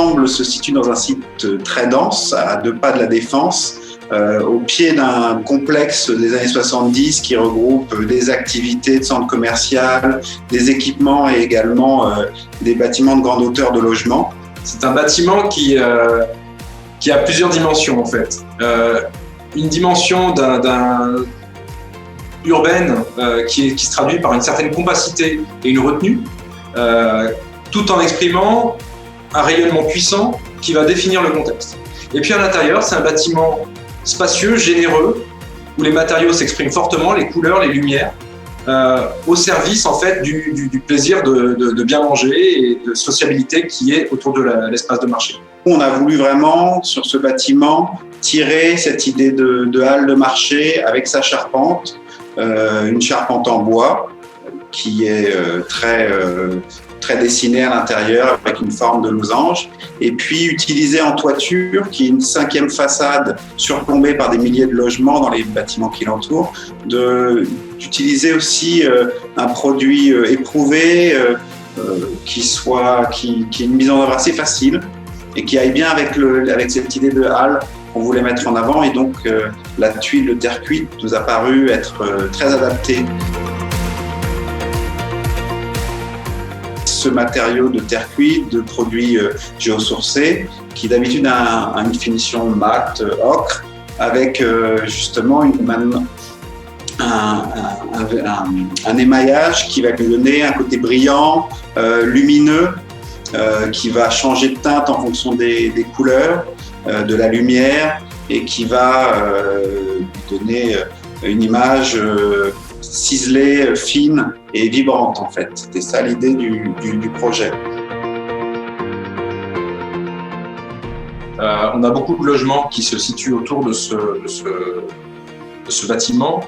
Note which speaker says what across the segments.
Speaker 1: L'ensemble se situe dans un site très dense, à 2 pas de la Défense, au pied d'un complexe des années 70 qui regroupe des activités de centre commercial, des équipements et également des bâtiments de grande hauteur de logement.
Speaker 2: C'est un bâtiment qui a plusieurs dimensions en fait. Une dimension urbaine qui se traduit par une certaine compacité et une retenue, tout en exprimant un rayonnement puissant qui va définir le contexte. Et puis à l'intérieur, c'est un bâtiment spacieux, généreux, où les matériaux s'expriment fortement, les couleurs, les lumières, au service en fait du plaisir de bien manger et de sociabilité qui est autour de l'espace de marché.
Speaker 1: On a voulu vraiment, sur ce bâtiment, tirer cette idée de halle de marché avec sa charpente, une charpente en bois qui est très dessinée à l'intérieur avec une forme de losange, et puis utilisée en toiture, qui est une 5e façade surplombée par des milliers de logements dans les bâtiments qui l'entourent, d'utiliser aussi un produit éprouvé qui est une mise en œuvre assez facile et qui aille bien avec cette idée de halle qu'on voulait mettre en avant, et donc la tuile de terre cuite nous a paru être très adaptée. Ce matériau de terre cuite, de produits géosourcés, qui d'habitude a une finition mate, ocre, avec justement un émaillage qui va lui donner un côté brillant, lumineux, qui va changer de teinte en fonction des couleurs, de la lumière, et qui va lui donner une image ciselée, fine et vibrante en fait. C'était ça l'idée du projet.
Speaker 2: On a beaucoup de logements qui se situent autour de ce bâtiment,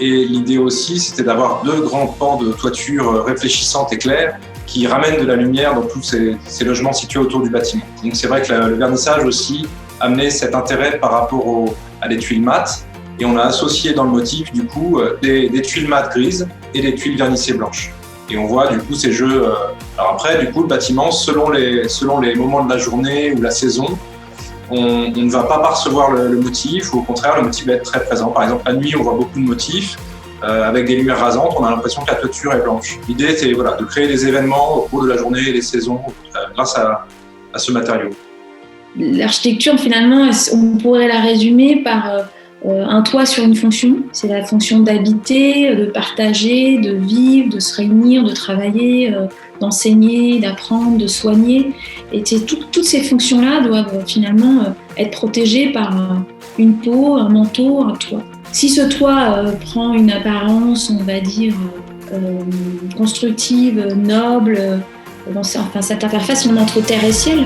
Speaker 2: et l'idée aussi c'était d'avoir 2 grands pans de toiture réfléchissantes et claires qui ramènent de la lumière dans tous ces logements situés autour du bâtiment. Donc c'est vrai que le vernissage aussi amenait cet intérêt par rapport à des tuiles mates, et on a associé dans le motif du coup des tuiles mates grises et des tuiles vernissées blanches. Et on voit du coup ces jeux. Alors après, du coup, le bâtiment, selon les moments de la journée ou la saison, on ne va pas percevoir le motif, ou au contraire, le motif va être très présent. Par exemple, la nuit, on voit beaucoup de motifs avec des lumières rasantes. On a l'impression que la toiture est blanche. L'idée, c'est de créer des événements au cours de la journée et des saisons grâce à ce matériau.
Speaker 3: L'architecture, finalement, on pourrait la résumer par un toit sur une fonction. C'est la fonction d'habiter, de partager, de vivre, de se réunir, de travailler, d'enseigner, d'apprendre, de soigner. Et toutes ces fonctions-là doivent finalement être protégées par une peau, un manteau, un toit. Si ce toit prend une apparence, on va dire, constructive, noble, cette interface finalement entre terre et ciel,